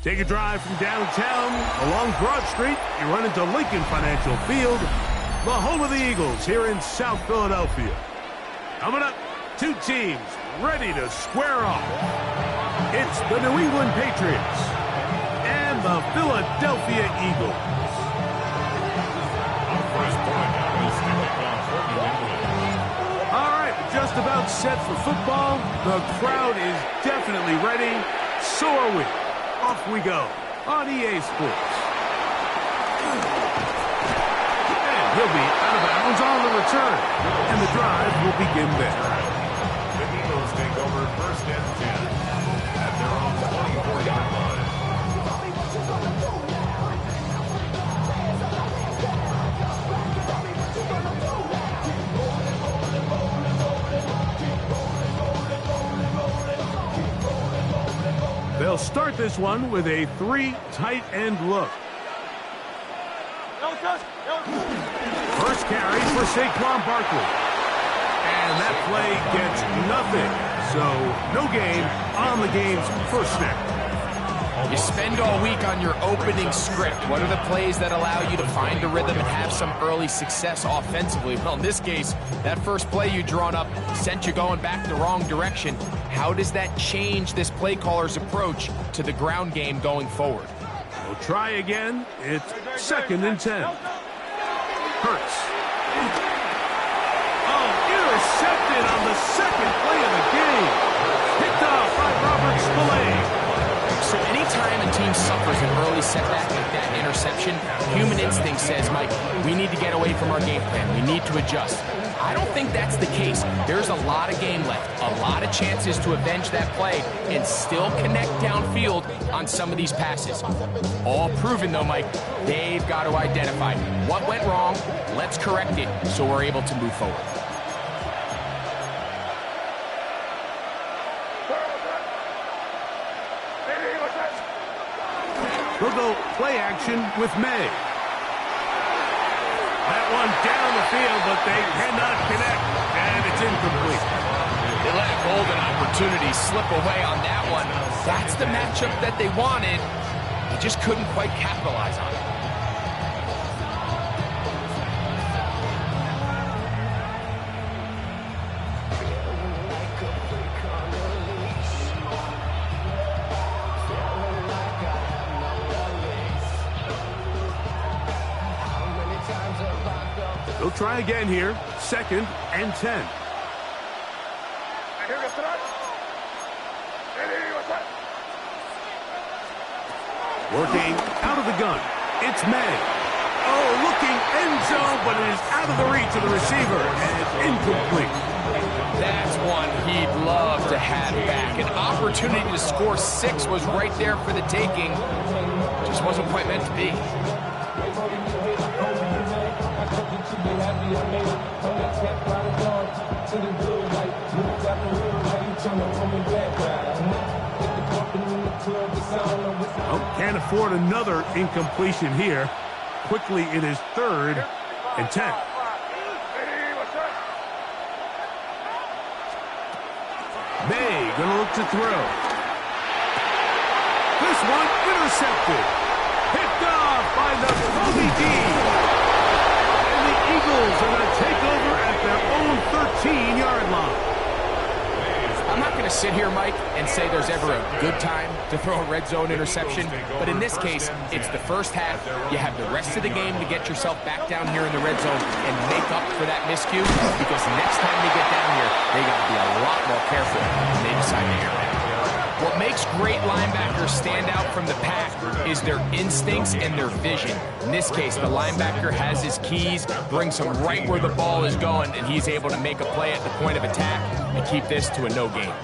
Take a drive from downtown along Broad Street. You run into Lincoln Financial Field, the home of the Eagles here in South Philadelphia. Coming up, two teams ready to square off. It's the New England Patriots and the Philadelphia Eagles. All right, just about set for football. The crowd is definitely ready. So are we. Off we go on EA Sports. And he'll be out of bounds on the return. And the drive will begin there. The Eagles take over first and 10 at their own 24-yard line. They'll start this one with a three tight end look. First carry for Saquon Barkley. And that play gets nothing. So no gain on the game's first snap. You spend all week on your opening script. What are the plays that allow you to find a rhythm and have some early success offensively? Well, in this case, that first play you drawn up sent you going back the wrong direction. How does that change this play caller's approach to the ground game going forward? We'll try again. It's 2nd and 10. Hurts. Oh, intercepted on the second play of the game. Picked off by Robert Spillane. So anytime a team suffers an early setback like that interception, human instinct says, Mike, we need to get away from our game plan. We need to adjust. I don't think that's the case. There's a lot of game left, a lot of chances to avenge that play and still connect downfield on some of these passes. All proven, though, Mike, they've got to identify what went wrong, let's correct it so we're able to move forward. We'll go play action with May. That one down the field, but they cannot connect, and it's incomplete. They let a golden opportunity slip away on that one. That's the matchup that they wanted. They just couldn't quite capitalize on it. They'll try again here. 2nd and 10. Working out of the gun. It's May. Oh, looking end zone, but it is out of the reach of the receiver, and it's incomplete. That's one he'd love to have back. An opportunity to score 6 was right there for the taking. Just wasn't quite meant to be. Oh, can't afford another incompletion here. Quickly, it is 3rd and 10. May gonna look to throw. This one intercepted. Picked off by the Kobe D. And the Eagles are going to take over at their own 13-yard line. I'm not going to sit here, Mike, and say there's ever a good time to throw a red zone interception, but in this case, it's the first half. You have the rest of the game to get yourself back down here in the red zone and make up for that miscue, because next time they get down here, they got to be a lot more careful when they decide to air it. What makes great linebackers stand out from the pack is their instincts and their vision. In this case, the linebacker has his keys, brings him right where the ball is going, and he's able to make a play at the point of attack and keep this to a no gain.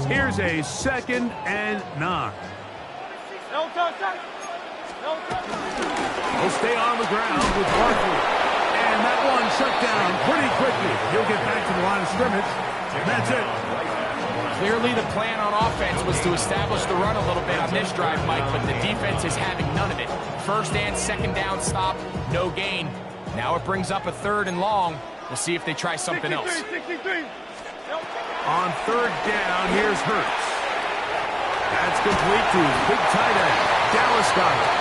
Here's a 2nd and 9. He'll stay on the ground with Barkley. And that one shut down pretty quickly. He'll get back to the line of scrimmage. And that's it. Clearly the plan on offense was to establish the run a little bit on this drive, Mike, but the defense is having none of it. 1st and 2nd down stop, no gain. Now it brings up a 3rd and long. We'll see if they try something else. On third down, here's Hurts. That's complete to his big tight end. Dallas got it.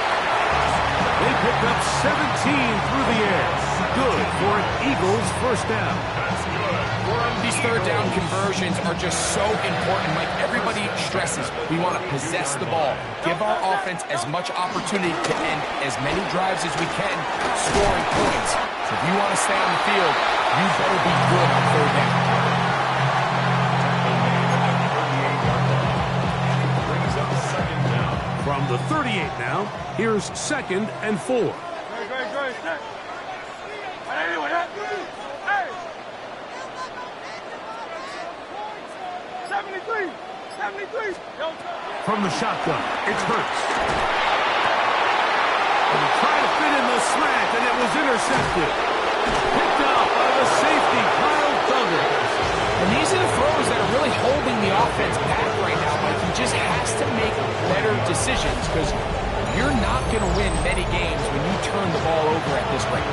They picked up 17 through the air. Good for an Eagles first down. These third down conversions are just so important. Like everybody stresses, we want to possess the ball. Give our offense as much opportunity to end as many drives as we can, scoring points. So if you want to stay on the field, you better be good on third down. From the 38 now, here's 2nd and 4. From the shotgun, it's Hurts. And he tried to fit in the slant, and it was intercepted. Picked up by the safety, Kyle Duggar. And these are the throws that are really holding the offense back right now. Like he just has to make better decisions because you're not going to win many games when you turn the ball over at this rate.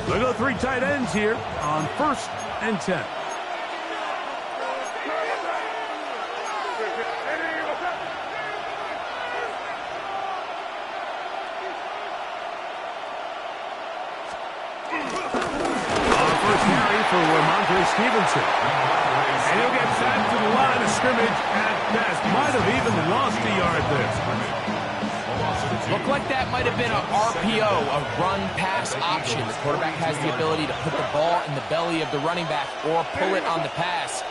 They go 3 tight ends here on 1st and 10. For Ramondre Stevenson. And he'll get back to the line of scrimmage at best. Might have even lost a yard there. Looked like that might have been a RPO, a run-pass option. The quarterback has the ability to put the ball in the belly of the running back or pull it on the pass.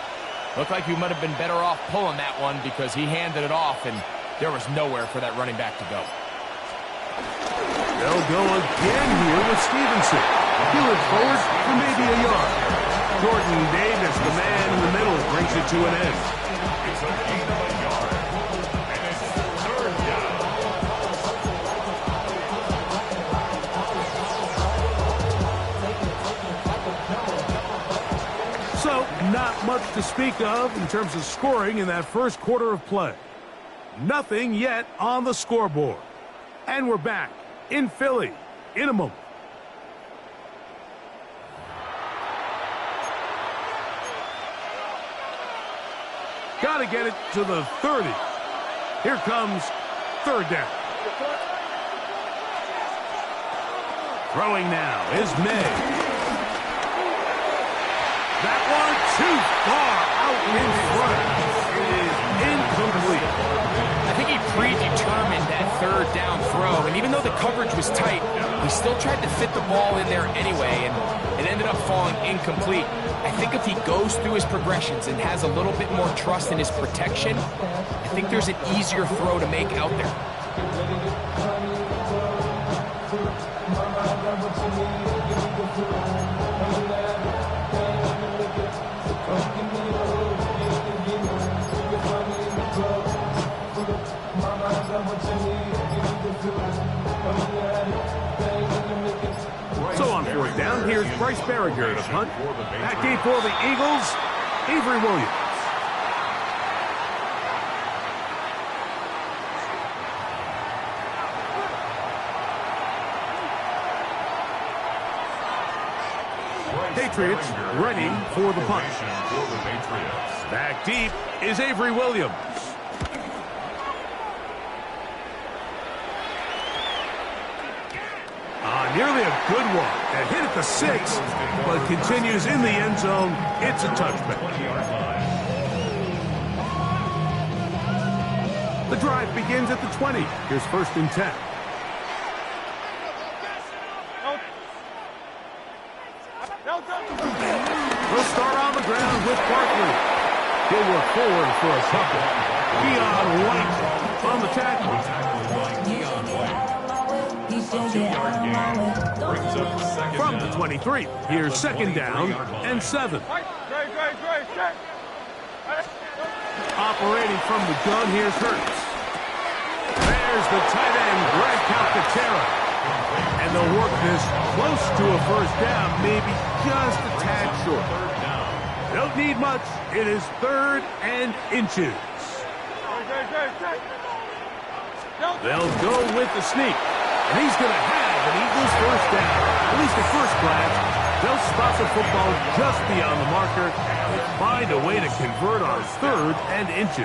Looked like you might have been better off pulling that one because he handed it off, and there was nowhere for that running back to go. They'll go again here with Stevenson. He'll look forward for maybe a yard. Jordan Davis, the man in the middle, brings it to an end. It's a gain of a yard. And it's 3rd down. So, not much to speak of in terms of scoring in that first quarter of play. Nothing yet on the scoreboard. And we're back in Philly in a moment. Got to get it to the 30. Here comes 3rd down. Throwing now is May. That one too far out in front. It is incomplete. I think he predetermined that 3rd down throw, and even though the coverage was tight, he still tried to fit the ball in there anyway, and it ended up falling incomplete. I think if he goes through his progressions and has a little bit more trust in his protection, I think there's an easier throw to make out there. So on 4th down, here's Bryce Berringer to punt. Back deep for the Eagles, Avery Williams. Patriots ready for the punt. Back deep is Avery Williams. Nearly a good one. A hit at the 6, but continues in the end zone. It's a touchback. The drive begins at the 20. Here's 1st and 10. We'll start on the ground with Barkley. He'll work forward for a couple. Keon White on the tackle. From the 23, here's 2nd down and 7. Operating from the gun, here's Hurts. There's the tight end, Greg Calcaterra. And And they'll work this close to a first down, maybe just a tad short. Don't need much. It is 3rd and inches. They'll go with the sneak. And he's going to have an Eagles first down. At least at first glance, they'll spot the football just beyond the marker and find a way to convert on 3rd and inches.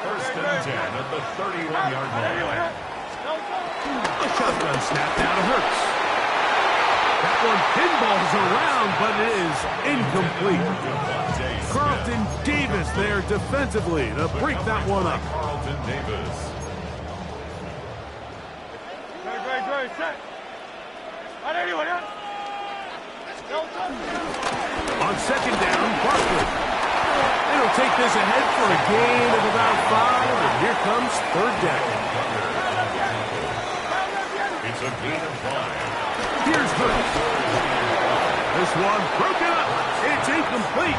1st and 10 at the 31-yard line. A shotgun snap now to Hurts. That one pinballs around, but it is incomplete. Carlton Davis there defensively to break that one up. Carlton Davis. On 2nd down, Barkley. It'll take this ahead for a gain of about 5, and here comes 3rd down. It's a gain of 5. Here's Hurts. This one broken up. It's incomplete.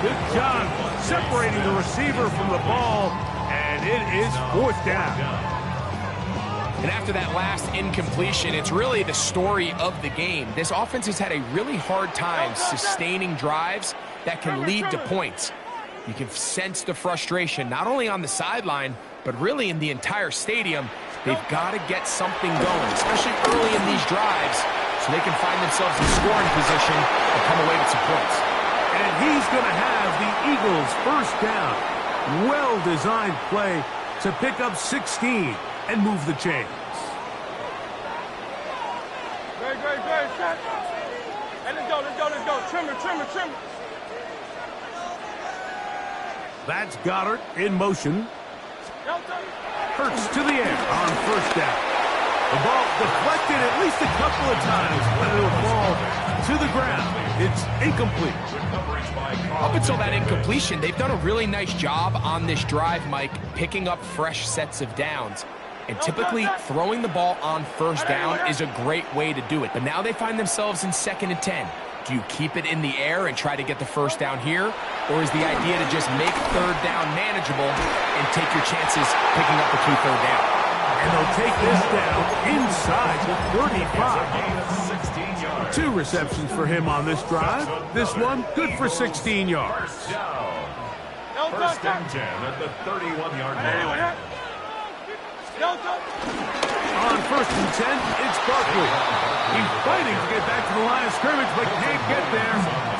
Good job separating the receiver from the ball, and it is 4th down. And after that last incompletion, it's really the story of the game. This offense has had a really hard time sustaining drives that can lead to points. You can sense the frustration, not only on the sideline, but really in the entire stadium. They've got to get something going, especially early in these drives, so they can find themselves in scoring position and come away with some points. And he's going to have the Eagles first down. Well-designed play to pick up 16 and move the chains. Great. Hey, let's go. Trimmer. That's Goddard in motion. Hurts to the air on 1st down. The ball deflected at least a couple of times, but it'll fall to the ground. It's incomplete. Up until that incompletion, they've done a really nice job on this drive, Mike, picking up fresh sets of downs. And typically, throwing the ball on 1st down is a great way to do it. But now they find themselves in 2nd and 10. Do you keep it in the air and try to get the first down here? Or is the idea to just make 3rd down manageable and take your chances picking up the key 3rd down? And they'll take this down inside the 35. 2 receptions for him on this drive. This one, good for 16 yards. 1st and 10 at the 31-yard line. On 1st and 10, it's Barkley. He's fighting to get back to the line of scrimmage, but can't get there.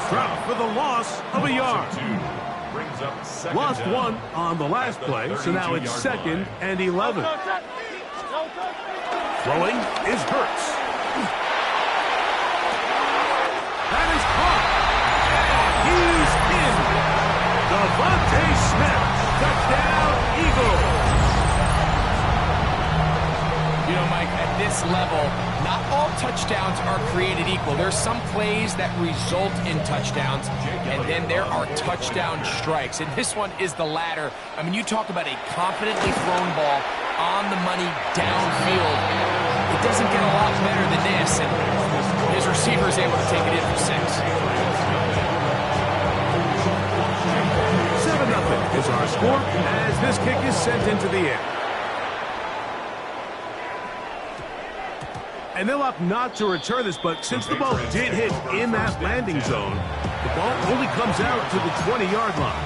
Dropped for the loss of a yard. Lost 1 on the last play, so now it's 2nd and 11. Throwing is Hurts. That is caught. He's in. Devontae Smith. Touchdown, Eagles. You know, Mike, at this level, not all touchdowns are created equal. There's some plays that result in touchdowns, and then there are touchdown strikes. And this one is the latter. I mean, you talk about a confidently thrown ball on the money downfield. It doesn't get a lot better than this, and his receiver is able to take it in for 6. 7-0 is our score as this kick is sent into the air. And they'll opt not to return this, but since the ball did hit in that landing zone, the ball only comes out to the 20-yard line.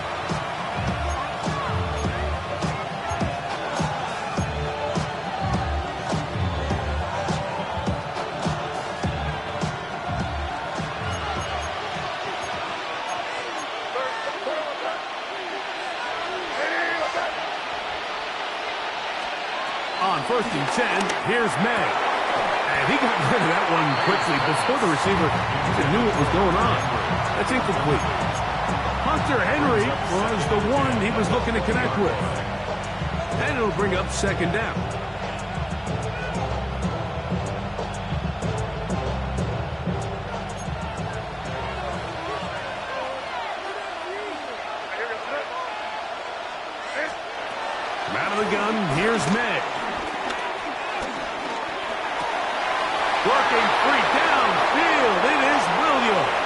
On 1st and 10, here's May. And he got rid of that one quickly before the receiver even knew what was going on. That's incomplete. Hunter Henry was the one he was looking to connect with. And it'll bring up 2nd down. From out of the gun, here's May. Working free downfield, it is Williams.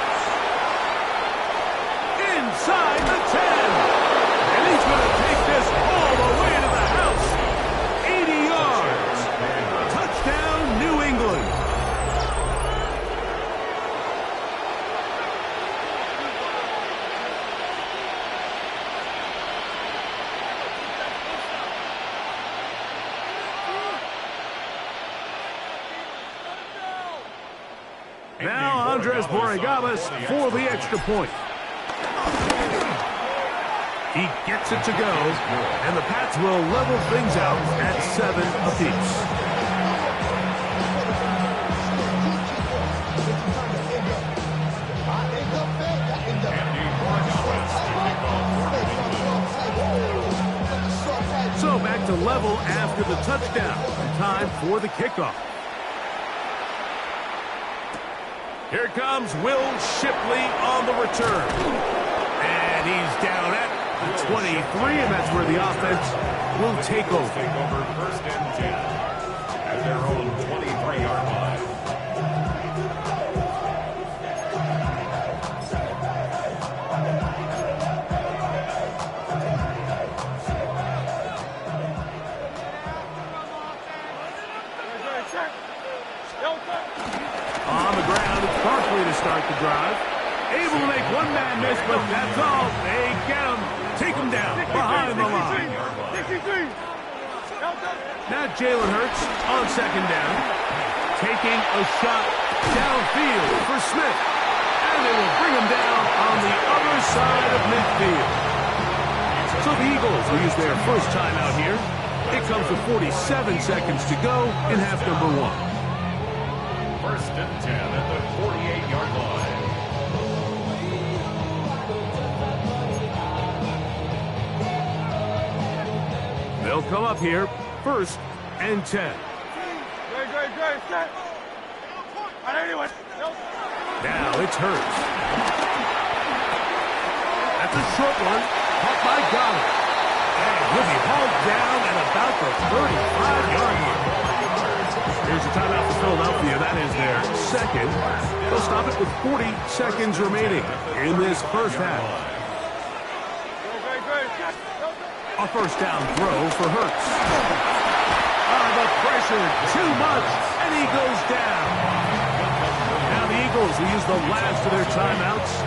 Inside the 10. And he's going to take this all the way to the house. 80 yards. Touchdown, New England. Now Andres Borregamas for the extra point. He gets it to go, and the Pats will level things out at 7 apiece. So back to level after the touchdown. Time for the kickoff. Here comes Will Shipley on the return. And he's down at the 23, and that's where the offense will take over. First and 10 at their own 23-yard line. On the ground, it's Barkley to start the drive. Able to make one man miss, but that's all. They get him. Take him down behind the line. Now Jalen Hurts on second down. Taking a shot downfield for Smith. And they will bring him down on the other side of midfield. So the Eagles will use their first timeout here. It comes with 47 seconds to go in half number 1. First and 10 at the 48-yard line. They'll come up here, first and 10. Great, set. Now it's Hurts. That's a short one, caught by Goddard. And he'll be hauled down at about the 35-yard line. Here's a timeout for Philadelphia. That is their second. They'll stop it with 40 seconds remaining in this first half. A first down throw for Hurts. The pressure, too much, and he goes down. Now the Eagles will use the last of their timeouts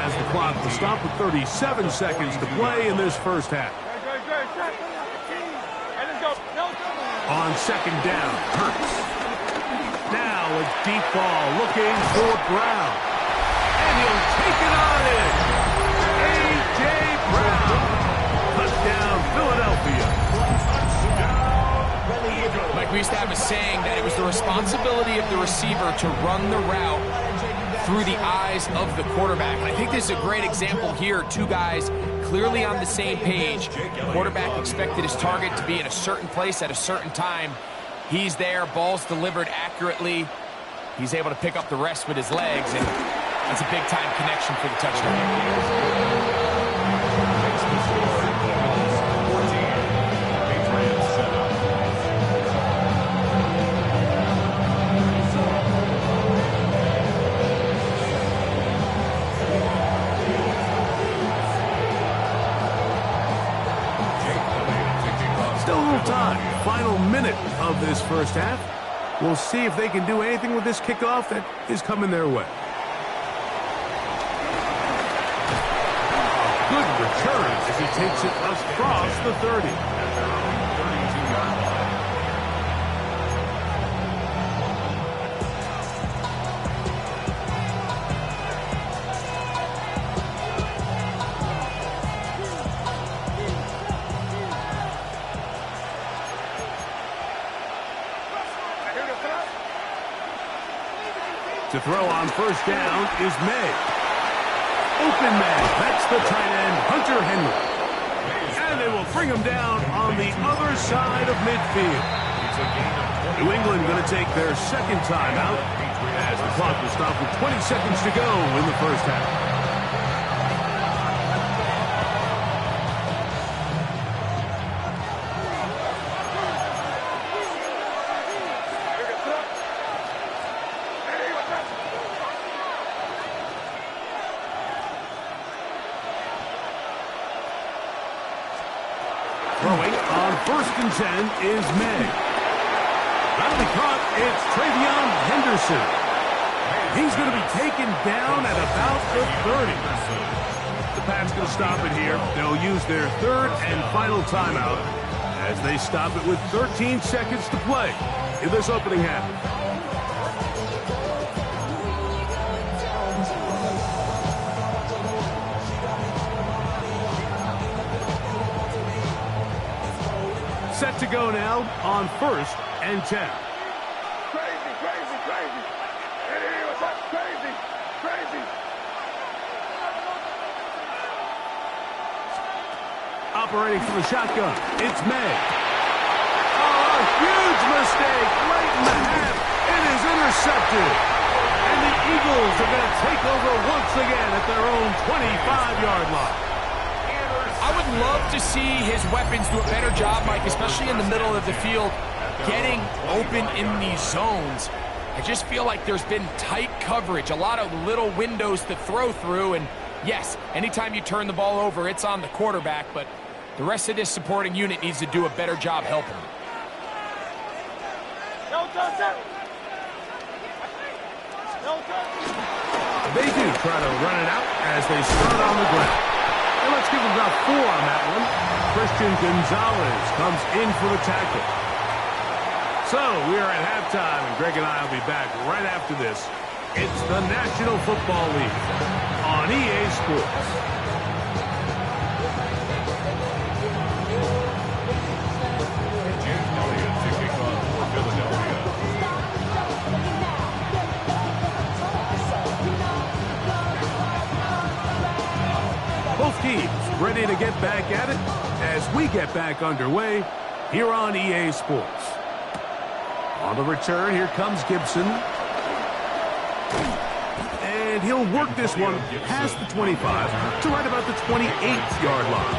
as the clock will stop with 37 seconds to play in this first half. On second down, Hurts. Now a deep ball looking for Brown. And he'll take it on in. A.J. Brown. Touchdown, Philadelphia. Mike, we used to have a saying that it was the responsibility of the receiver to run the route through the eyes of the quarterback. And I think this is a great example here. Two guys clearly on the same page. Quarterback expected his target to be in a certain place at a certain time. He's there, ball's delivered accurately. He's able to pick up the rest with his legs, and that's a big-time connection for the touchdown. Time. Final minute of this first half. We'll see if they can do anything with this kickoff that is coming their way. Good return as he takes it across the 30. To throw on first down is May. Open man. That's the tight end, Hunter Henry. And they will bring him down on the other side of midfield. New England going to take their second timeout as the clock will stop with 20 seconds to go in the first half. Throwing on first and 10 is May. That'll be caught. It's Travion Henderson. He's going to be taken down at about the 30. The Pats going to stop it here. They'll use their third and final timeout as they stop it with 13 seconds to play in this opening half. go now on 1st and 10. Crazy, crazy, crazy. Hey, what's up? Crazy, crazy. Operating from the shotgun, it's May. Oh, a huge mistake late in the half. It is intercepted. And the Eagles are going to take over once again at their own 25-yard line. I would love to see his weapons do a better job, Mike, especially in the middle of the field, getting open in these zones. I just feel like there's been tight coverage, a lot of little windows to throw through, and yes, anytime you turn the ball over, it's on the quarterback, but the rest of this supporting unit needs to do a better job helping him. They do try to run it out as they start on the ground. And let's give them about 4 on that one. Christian Gonzalez comes in for the tackle. So we are at halftime, and Greg and I will be back right after this. It's the National Football League on EA Sports. Both teams ready to get back at it as we get back underway here on EA Sports. On the return, here comes Gibson. And he'll work this one past the 25 to right about the 28-yard line.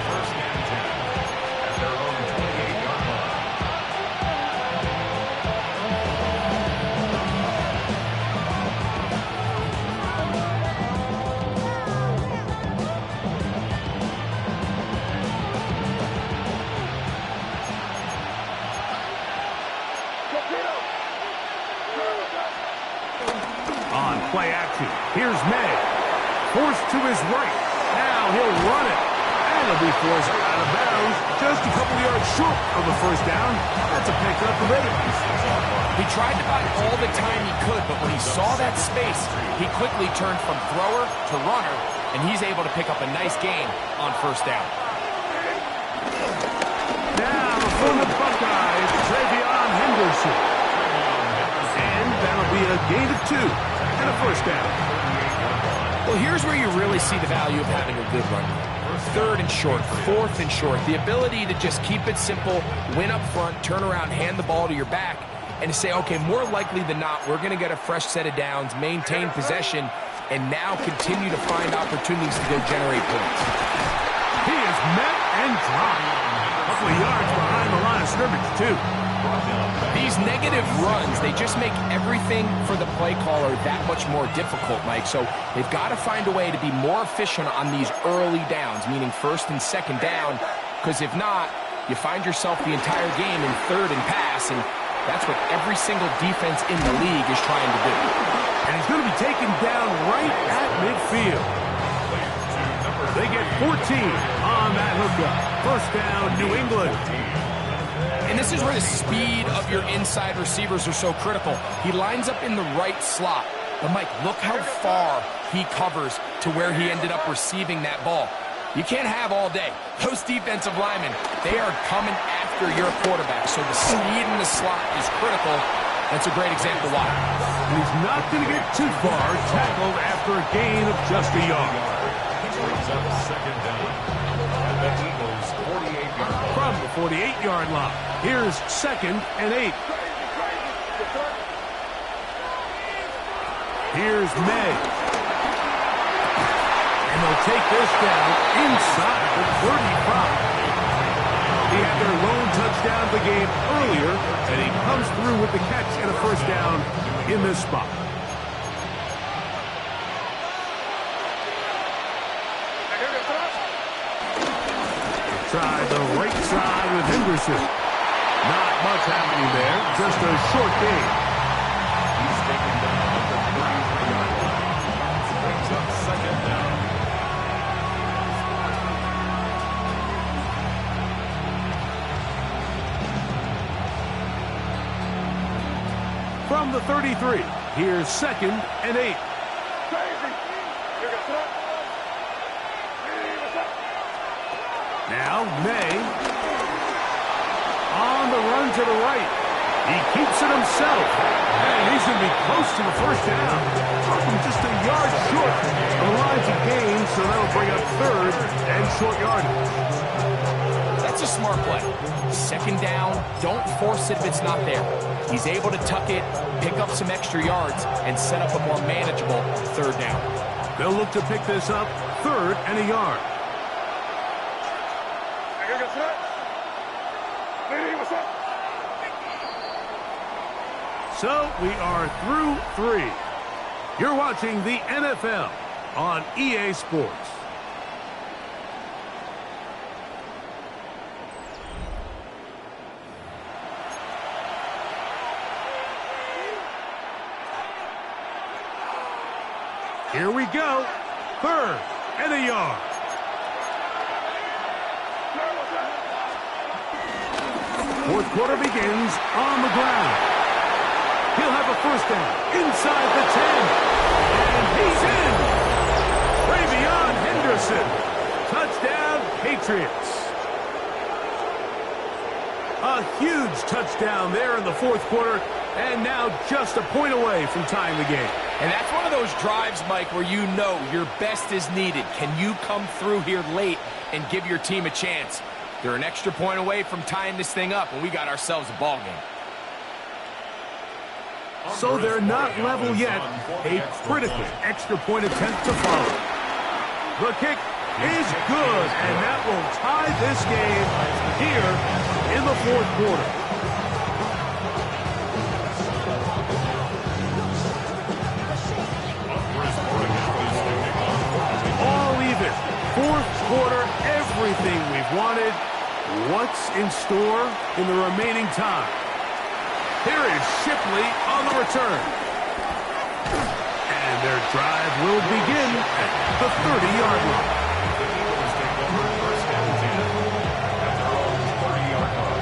On play action, here's May. Forced to his right. Now he'll run it. And he'll be forced out of bounds. Just a couple yards short of the first down. That's a pickup of 8. He tried to buy all the time he could, but when he saw that space, he quickly turned from thrower to runner, and he's able to pick up a nice gain on first down. Now for the Buckeyes, Travion Henderson. And that'll be a gain of 2 and a first down. Well, here's where you really see the value of having a good run. 3rd and short, 4th and short. The ability to just keep it simple, win up front, turn around, hand the ball to your back, and to say, okay, more likely than not, we're going to get a fresh set of downs, maintain possession, and now continue to find opportunities to go generate points. He is met and dropped. A couple of yards behind the line of scrimmage, too. These negative runs, they just make everything for the play caller that much more difficult, Mike. So they've got to find a way to be more efficient on these early downs, meaning 1st and 2nd down, because if not, you find yourself the entire game in 3rd and pass, and that's what every single defense in the league is trying to do. And he's going to be taken down right at midfield. They get 14 on that hookup. First down, New England. And this is where the speed of your inside receivers are so critical. He lines up in the right slot. But, Mike, look how far he covers to where he ended up receiving that ball. You can't have all day. Those defensive linemen, they are coming after your quarterback. So the speed in the slot is critical. That's a great example why. And he's not going to get too far, tackled after a gain of just a yard. Brings up 2nd down at the Eagles' 48-yard line. From the 48-yard line, here's 2nd and 8. Here's May. And they'll take this down inside the 35. He had their lone touchdown of the game earlier, and he comes through with the catch and a first down in this spot. Try the right side with Henderson. Not much happening there, just a short gain. He's taken down at the 33-yard line. Brings up 2nd down. From the 33, here's 2nd and 8. Now May on the run to the right. He keeps it himself. And he's going to be close to the first down. Just a yard short of the line to gain, so that'll bring up third and short yardage. That's a smart play. Second down, don't force it if it's not there. He's able to tuck it, pick up some extra yards, and set up a more manageable third down. They'll look to pick this up, third and a yard. So we are through 3. You're watching the NFL on EA Sports. Here we go. Third and a yard. Fourth quarter begins on the ground. He'll have a first down inside the 10. And he's in. Travion Henderson. Touchdown, Patriots. A huge touchdown there in the fourth quarter. And now just a point away from tying the game. And that's one of those drives, Mike, where you know your best is needed. Can you come through here late and give your team a chance? They're an extra point away from tying this thing up, and we got ourselves a ball game. So they're not level yet. A critical extra point attempt to follow. The kick is good, and that will tie this game here in the fourth quarter. All even. Fourth quarter, everything we've wanted. What's in store in the remaining time? Here is Shipley on the return. And their drive will begin at the 30-yard line. The Eagles take over first and 10 at their own 30-yard line.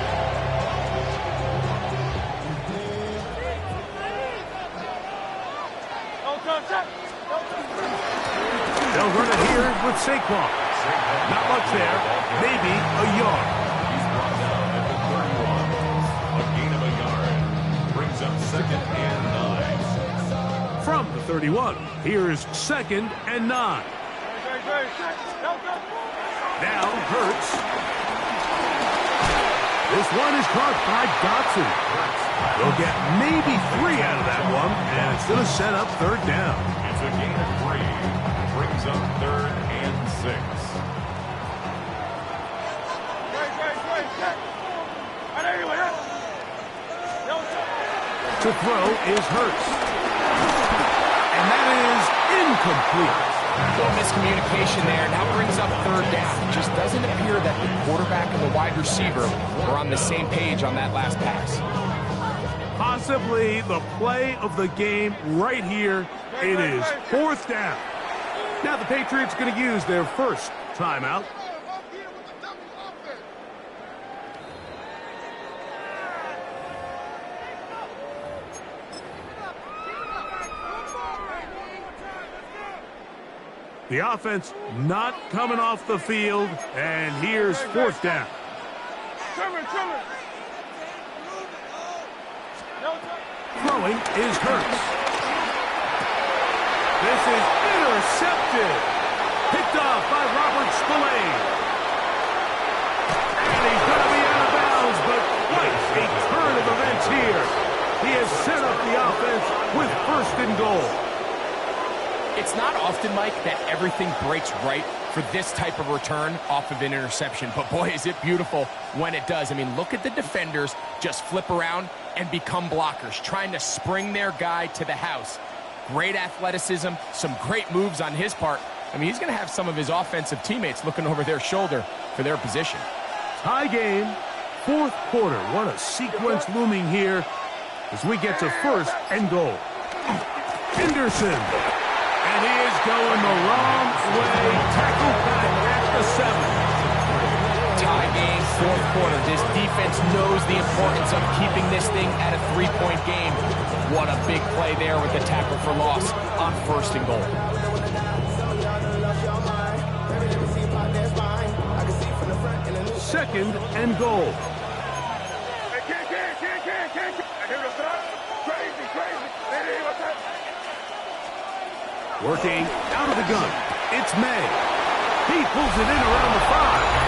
They'll run it here with Saquon. Not much there. Maybe a yard. He's brought down at the 31. A gain of a yard. Brings up second and 9. From the 31, here's second and 9. Now Hurts. This one is caught by Dotson. They'll get maybe 3 out of that one, and it's going to set up third down. It's a gain of 3. Brings up third and 6. To throw is Hurts. And that is incomplete. So miscommunication there. Now brings up third down. It just doesn't appear that the quarterback and the wide receiver were on the same page on that last pass. Possibly the play of the game right here. It is fourth down. Now the Patriots going to use their first timeout. The offense not coming off the field, and here's fourth down. Throwing is Hurts. This is intercepted. Picked off by Robert Spillane. And he's going to be out of bounds, but what a turn of events here. He has set up the offense with first and goal. It's not often, Mike, that everything breaks right for this type of return off of an interception. But, boy, is it beautiful when it does. I mean, look at the defenders just flip around and become blockers, trying to spring their guy to the house. Great athleticism, some great moves on his part. I mean, he's going to have some of his offensive teammates looking over their shoulder for their position. Tie game, fourth quarter. What a sequence looming here as we get to first and goal. Henderson. And he is going the wrong way. Tackle back at the 7. Tie game, fourth quarter. This defense knows the importance of keeping this thing at a 3-point game. What a big play there with the tackle for loss on first and goal. Second and goal. Working out of the gun. It's May. He pulls it in around the 5.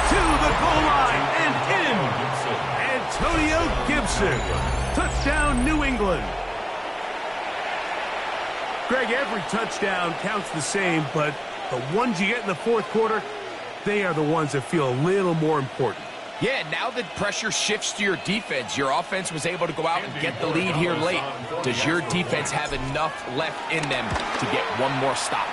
To the goal line and in. Antonio Gibson. Touchdown, New England. Greg, every touchdown counts the same, but the ones you get in the fourth quarter, they are the ones that feel a little more important. Yeah, now that pressure shifts to your defense, your offense was able to go out and get the lead here late. Does your defense have enough left in them to get one more stop?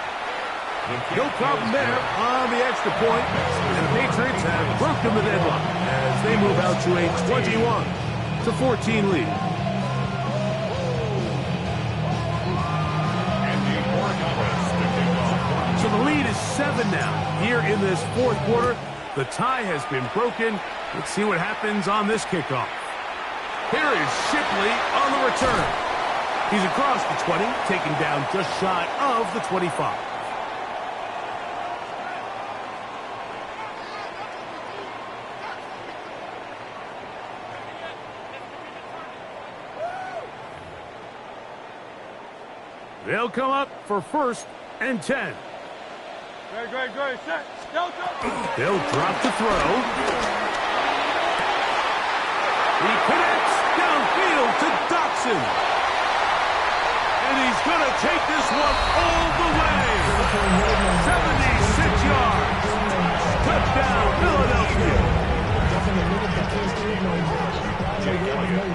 No problem there on the extra point, and the Patriots have broken the deadlock as they move out to a 21-14 lead. So the lead is 7 now. Here in this fourth quarter, the tie has been broken. Let's see what happens on this kickoff. Here is Shipley on the return. He's across the 20, taking down just shy of the 25. They'll come up for 1st and 10. Great. Set. Go. They'll drop to throw. He connects downfield to Dotson. And he's going to take this one all the way. 76 yards. Touchdown, Philadelphia.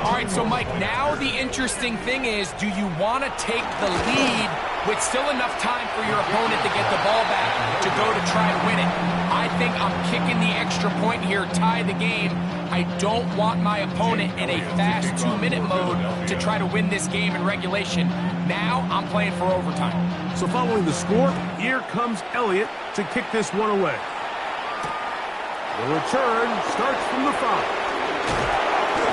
All right, so Mike, now the interesting thing is, do you want to take the lead with still enough time for your opponent to get the ball back to go to try to win it? I think I'm kicking the extra point here, tie the game. I don't want my opponent in a fast 2-minute mode to try to win this game in regulation. Now I'm playing for overtime. So following the score, here comes Elliott to kick this one away. The return starts from the 5.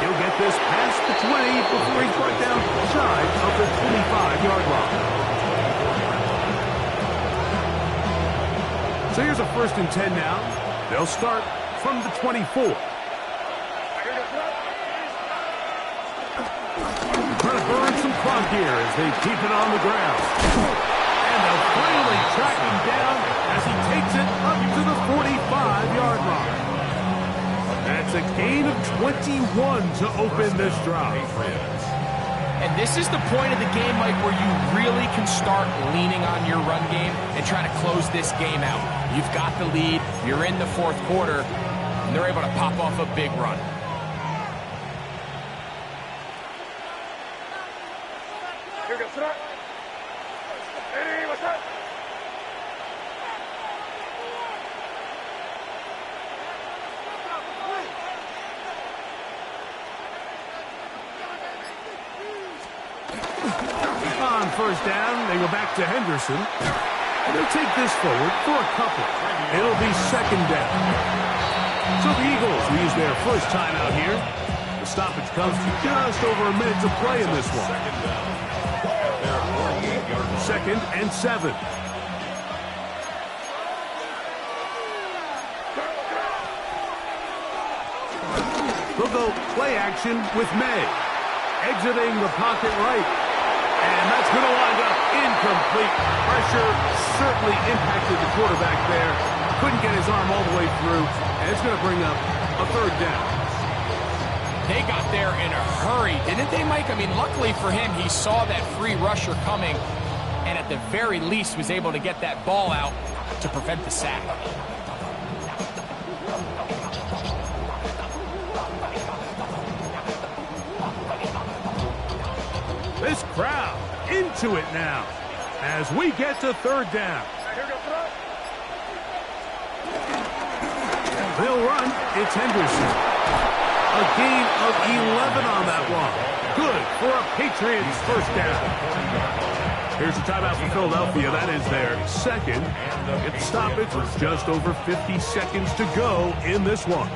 He'll get this past the 20 before he's brought down shy of the 25-yard line. So here's a 1st and 10 now. They'll start from the 24. Trying to burn some clock here as they keep it on the ground. And they'll finally track him down as he takes it up to the 45-yard line. That's a gain of 21 to open this drive. And this is the point of the game, Mike, where you really can start leaning on your run game and try to close this game out. You've got the lead, you're in the fourth quarter, and they're able to pop off a big run. Here goes Snap. Hey, what's up? On 1st down, they go back to Henderson. And they'll take this forward for a couple. It'll be 2nd down. So the Eagles will use their first timeout here. The stoppage comes to just over a minute to play in this one. 2nd and 7. They'll go play action with May. Exiting the pocket right. And that's going to wind up incomplete. Pressure certainly impacted the quarterback there. Couldn't get his arm all the way through. And it's going to bring up a 3rd down. They got there in a hurry, didn't they, Mike? I mean, luckily for him, he saw that free rusher coming and at the very least was able to get that ball out to prevent the sack. This crowd into it now as we get to 3rd down. They'll run. It's Henderson. A gain of 11 on that one. Good for a Patriots 1st down. Here's a timeout for Philadelphia. That is their 2nd. Get the stoppage with just over 50 seconds to go in this one.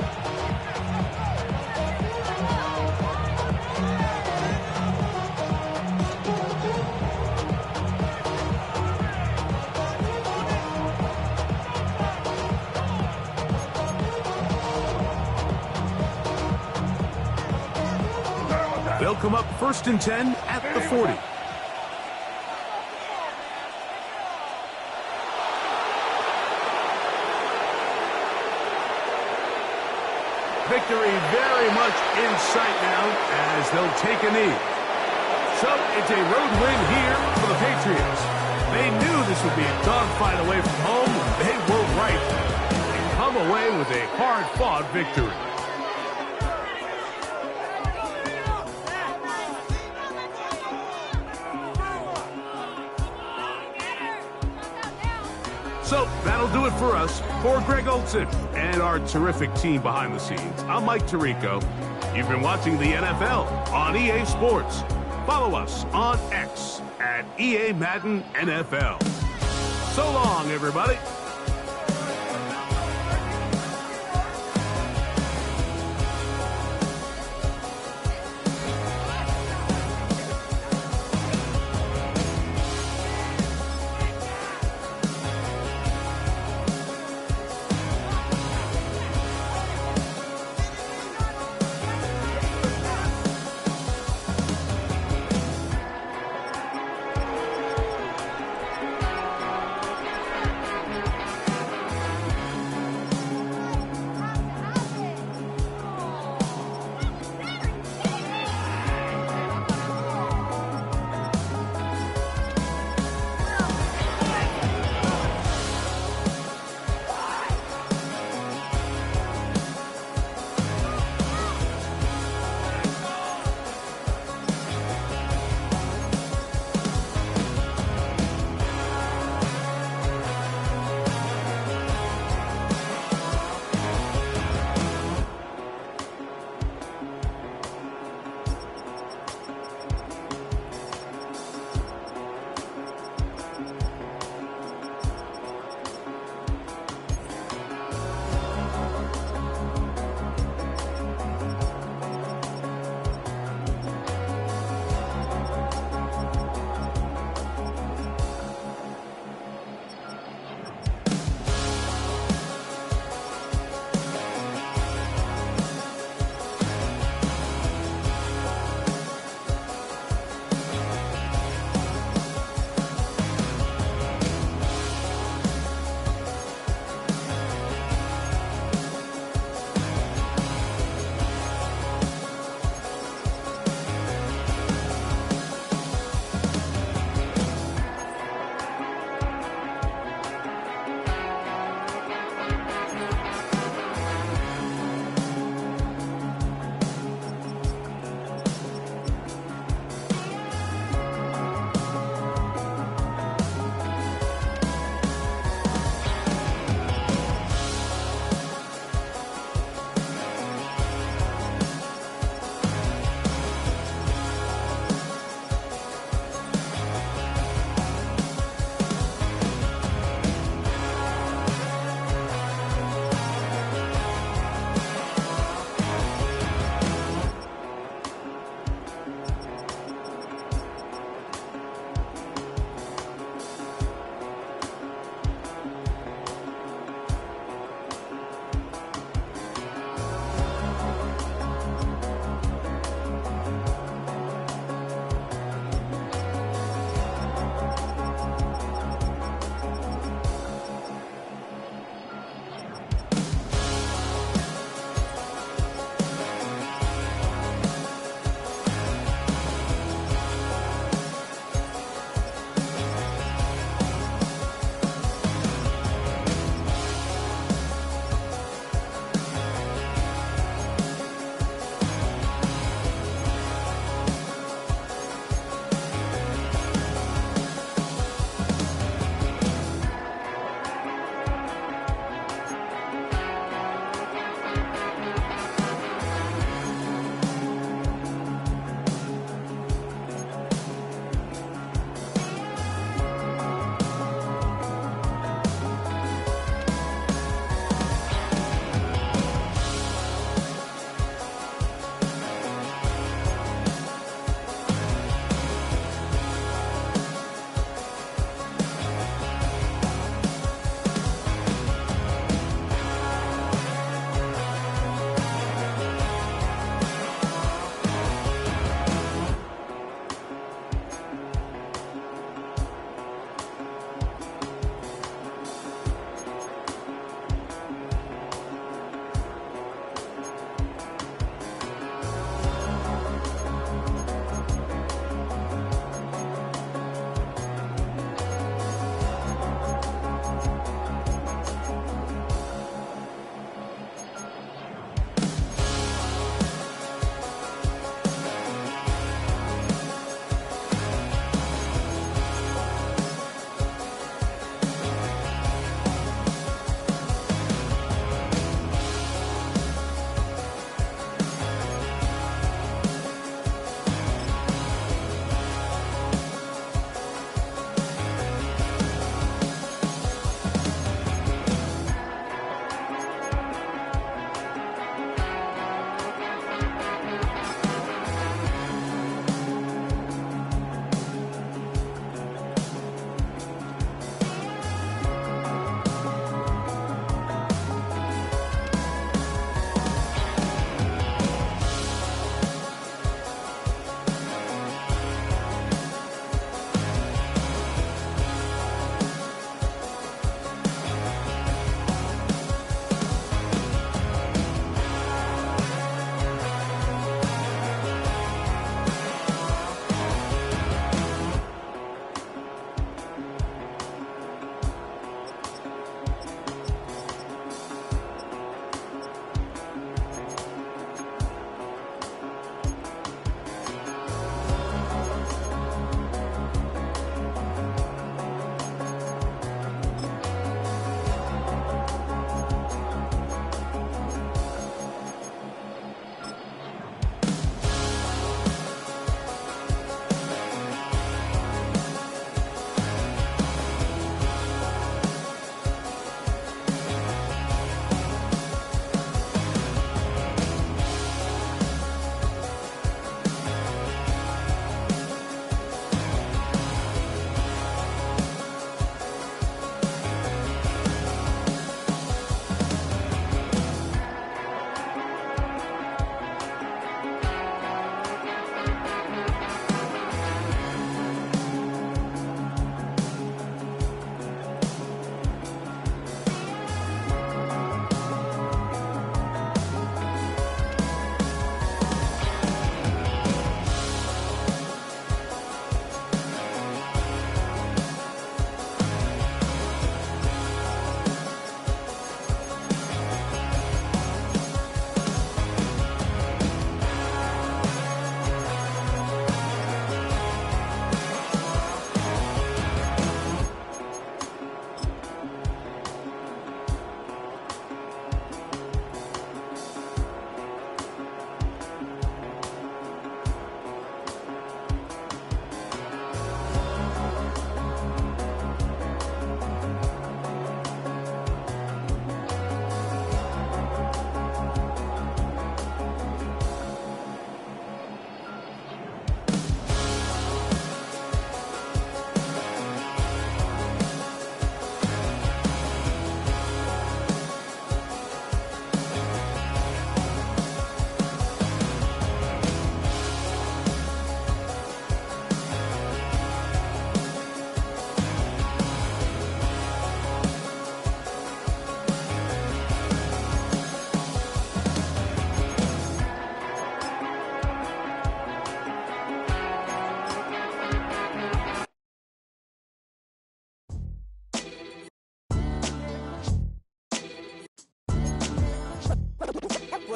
They'll come up 1st and 10 at the 40. victory very much in sight now as they'll take a knee. So it's a road win here for the Patriots. They knew this would be a dogfight away from home. They were right. They come away with a hard-fought victory. So that'll do it for us. For Greg Olson and our terrific team behind the scenes, I'm Mike Tirico. You've been watching the NFL on EA Sports. Follow us on X at EA Madden NFL. So long, everybody.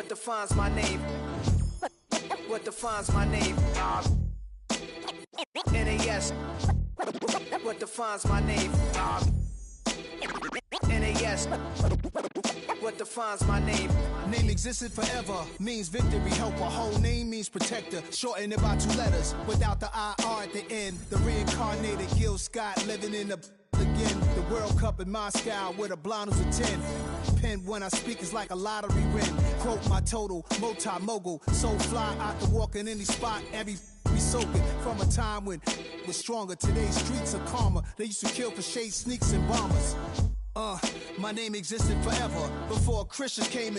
What defines my name? What defines my name? NAS. What defines my name? NAS. What defines my name? Name existed forever, means victory, helper. Whole name means protector, shortened it by 2 letters, without the IR at the end. The reincarnated Gil Scott, living in the again. The World Cup in Moscow, with a blind who's a 10. Pen when I speak is like a lottery win. Quote my total, multi-mogul, so fly I can walk in any spot, every be soaking. From a time when it was stronger, today's streets are calmer. They used to kill for shade sneaks and bombers. My name existed forever, before Christians came in.